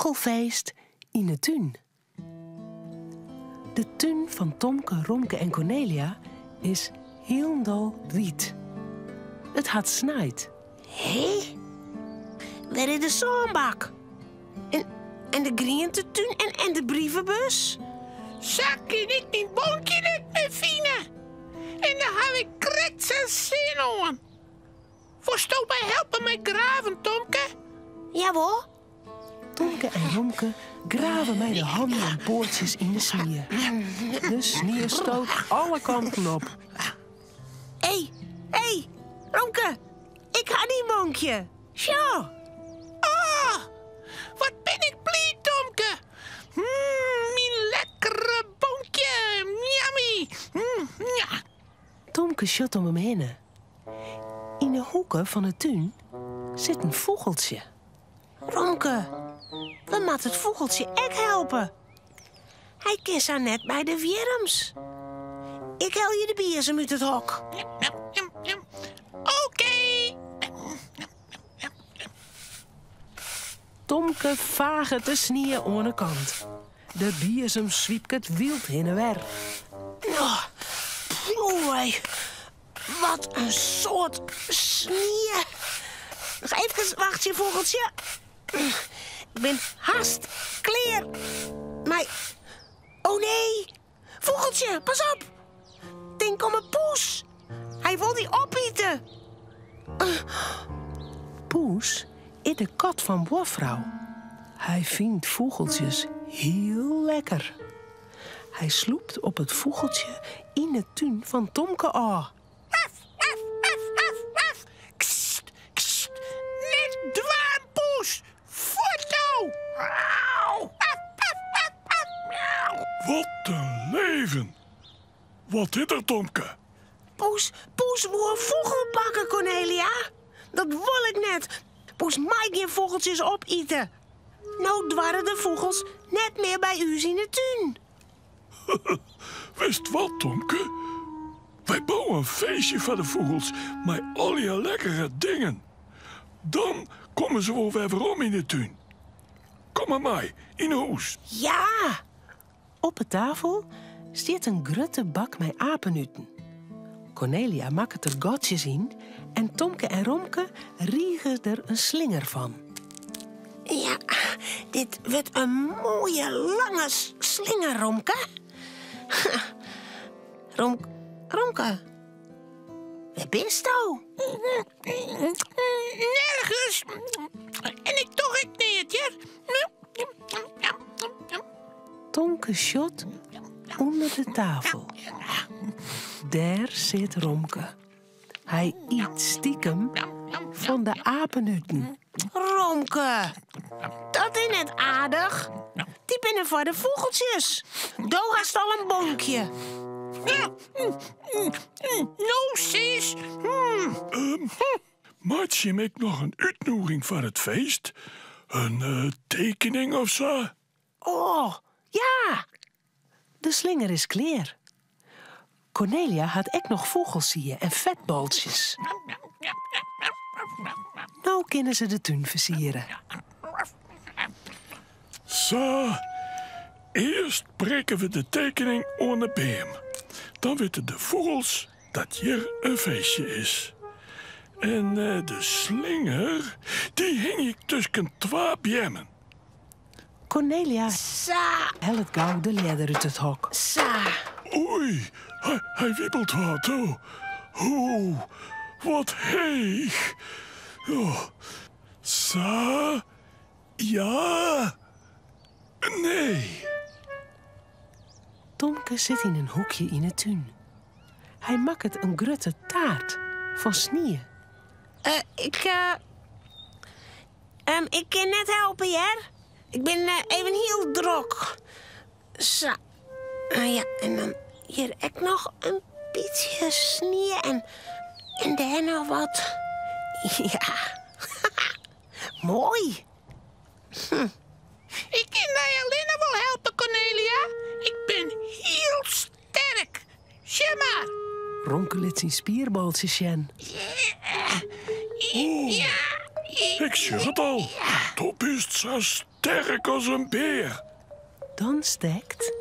vogelfeest in de tuin. De tuin van Tomke, Romke en Cornelia is heel riet. Het had snijdt. Hé? Waar is de zonnebak? En de groentetuin en de brievenbus? Zakje ik mijn boontje net met Fine. En dan heb ik krekt zijn zin aan. Voorstel mij helpen met graven, Tomke? Jawel. Tomke en Romke graven met de handen en poortjes in de sneeuw. De sneeuw stoot alle kanten op. Hé, Romke. Ik ga die bonkje. Zo. Ah, wat ben ik blij, Tomke. Mijn lekkere boontje. Yummy. Ja. Tomke shot om hem heen. In de hoeken van de tuin zit een vogeltje. Romke, we moeten het vogeltje echt helpen. Hij kist daar net bij de wierms. Ik haal je de biersem uit het hok. Oké. Tomke vaagt de sneeuw aan de kant. De biersem zwiept het wild heen en weer. Oh, oei, wat een soort sneeuw. Nog even wachten, vogeltje. Ik ben haast klaar. Maar, oh nee, vogeltje, pas op. Denk om een poes. Hij wil die opeten. Poes is de kat van Boervrouw. Hij vindt vogeltjes heel lekker. Hij sloept op het vogeltje in de tuin van Tomke aan. Kst, kst. Net dwaanpoes. Voort nou. Wat een leven! Wat is er, Tomke? Poes wil een vogel pakken, Cornelia. Dat wil ik net. Poes mag geen vogeltjes opeten. Nou dwarren de vogels net meer bij u in de tuin. Wist wat, Tomke? Wij bouwen een feestje voor de vogels met al je lekkere dingen. Dan komen ze wel weer om in de tuin. Kom maar mee, in huis. Ja, Op de tafel staat een grote bak met apenuten. Cornelia maakt er gotjes in en Tomke en Romke riegen er een slinger van. ja, dit wordt een mooie lange slinger, Romke. Romke, waar bist nou? Nergens. En ik toch ik niet, ja? Tomke shot onder de tafel. Daar zit Romke. Hij eet stiekem van de apenuten. Romke, dat is net aardig. Die binnen voor de vogeltjes. Do hast al een bonkje. Nou, sis. Maakt je me nog een uitnodiging van het feest? Een tekening of zo? Oh, ja! De slinger is klaar. Cornelia had ook nog vogels zien en vetbaltjes. Nou kunnen ze de tuin versieren. Zo, eerst breken we de tekening aan de beam. Dan weten de vogels dat hier een feestje is. En de slinger, die hing ik tussen twee bjemmen. Cornelia Sa, helpt gauw de leder uit het hok. sa. Oei, hij wiebelt wat, oh. Oeh, wat heeg. Oh. Zo, ja, nee. Tomke zit in een hoekje in de tuin. Hij maakt een grote taart van sneeuw. Ik kan net helpen, ja? Ik ben even heel druk. Zo. Ja, en dan hier ook nog een beetje sneeuw en daar nog wat. Ja. Mooi. Ik kan mij alleen nog wel helpen, Cornelia. Ik ben heel sterk. Zeg maar. Romke liet zijn spierbaltjes zien. Ja. Ik zeg het al, dat is zo sterk. sterk als een beer. Dan stekt,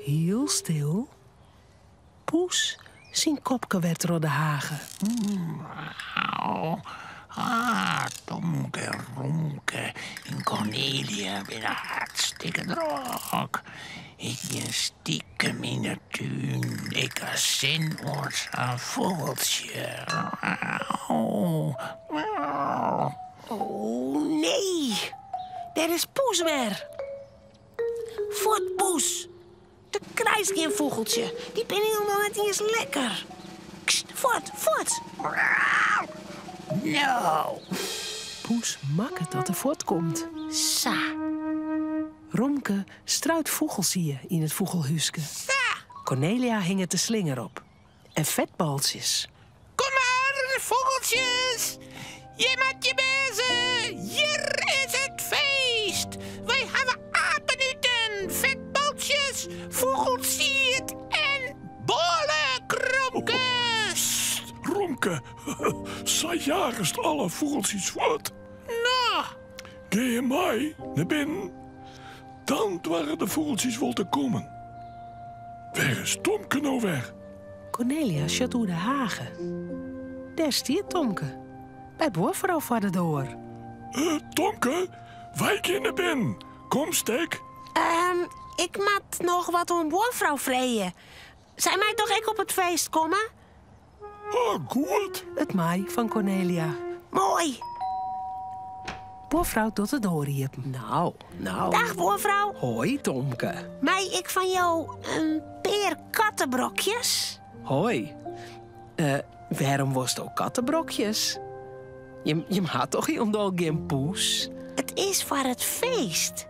heel stil, Poes zijn kopje werd door de hagen. Tomke, Romke en Cornelia binnen hartstikke drok. Ik ben stiekem in de tuin. Ik als zin wordt een vogeltje. Oh, nee. Daar is Poes weer. Voort, Poes. De krijgt geen vogeltje. Die ben helemaal net eens lekker. Kst, voort, voort. Nou. Poes makkert dat er voortkomt. Sa. Romke struit vogelsier in het vogelhuske. Cornelia hing het de slinger op. En vetbaltjes. Kom maar, vogeltjes. Je maakt je bezen. Hier is het feest. Wij hebben apenuten, vetbaltjes, vogelsiert en bollenkrompjes. Romke, zij jagerst alle vogeltjes voort. Nou, Ga je mij naar binnen? Dan waren de vogeltjes wel te komen. Waar is Tomke nou weer? Cornelia shut door de hagen. Daar stiert Tomke. Bij boervrouw voor de door. Tomke, wijk in naar binnen. Kom, steek. Ik moet nog wat om boervrouw vreeën. Zij mij toch ook op het feest komen? Oh, goed. Het maai van Cornelia. Mooi. Boervrouw tot de door riep. Nou. Dag, boervrouw. Hoi, Tomke. Mij ik van jou een peer kattenbrokjes. Hoi. Waarom was het ook kattenbrokjes? Je had toch helemaal geen Poes? Het is voor het feest.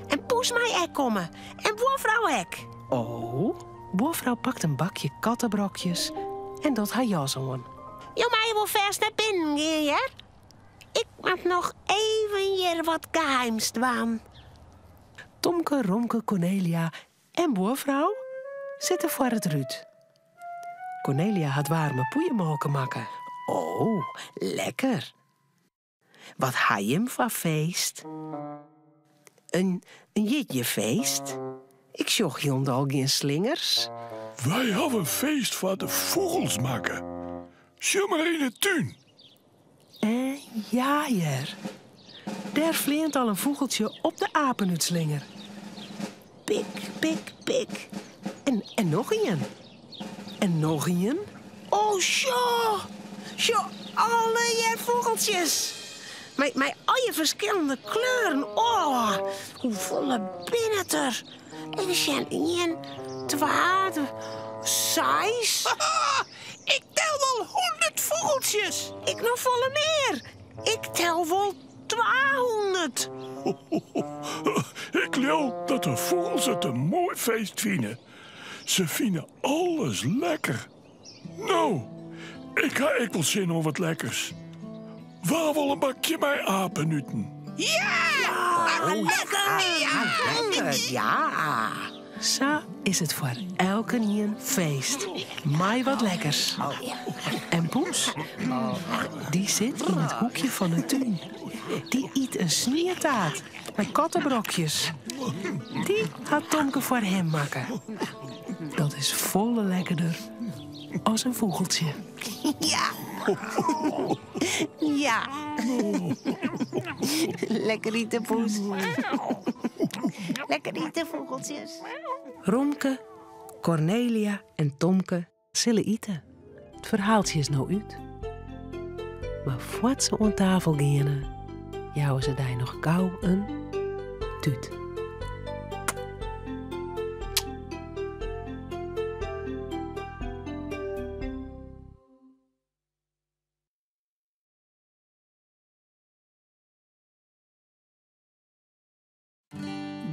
En Poes mij ook komen. En boervrouw ook. Oh. Boervrouw pakt een bakje kattenbrokjes en dat haar jas aan. Je mij wel vers naar binnen gaan, ja? Ik moet nog even hier wat geheims doen. Tomke, Romke, Cornelia en boervrouw zitten voor het ruut. Cornelia had warme poeienmolken maken. Oh, lekker. Wat ha je hem van feest? Een jitjefeest? Ik zocht je al geen slingers. Wij hebben een feest voor de vogels maken. Zie maar in de tuin. Jaaier. Daar vleert al een vogeltje op de apenuitslinger. Pik, pik, pik. En nog een. En nog een. Oh, zo. Zo, alle je vogeltjes. Met al je verschillende kleuren. Oh, hoe volle binnen het er. En er zijn 1, 2, 6. ik tel wel 100 vogeltjes. Ik nog volle meer. Ik tel wel 200. Ik wil dat de vogels het een mooi feest vinden. Ze vinden alles lekker. Nou, ik wel zin om wat lekkers. Waar wel een bakje bij apenuten? Lekker, ja. Zo is het voor elke een feest. Maai wat lekkers. En Poes, die zit in het hoekje van de tuin. Die eet een sniertaart met kattenbrokjes. Die had Tomke voor hem maken. Dat is volle lekkerder als een vogeltje. Ja. Ja. Lekker eten, Poes. Lekker eten, vogeltjes. Romke, Cornelia en Tomke zullen eten. Het verhaaltje is nou uit. Maar voordat ze aan tafel gaan, jouwen ze daar nog gauw een tuut.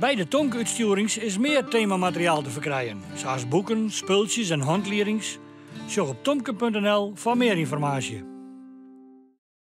Bij de Tonke-uitstuurings is meer themamateriaal te verkrijgen, zoals boeken, spultjes en handleerings. Zorg op tomke.nl voor meer informatie.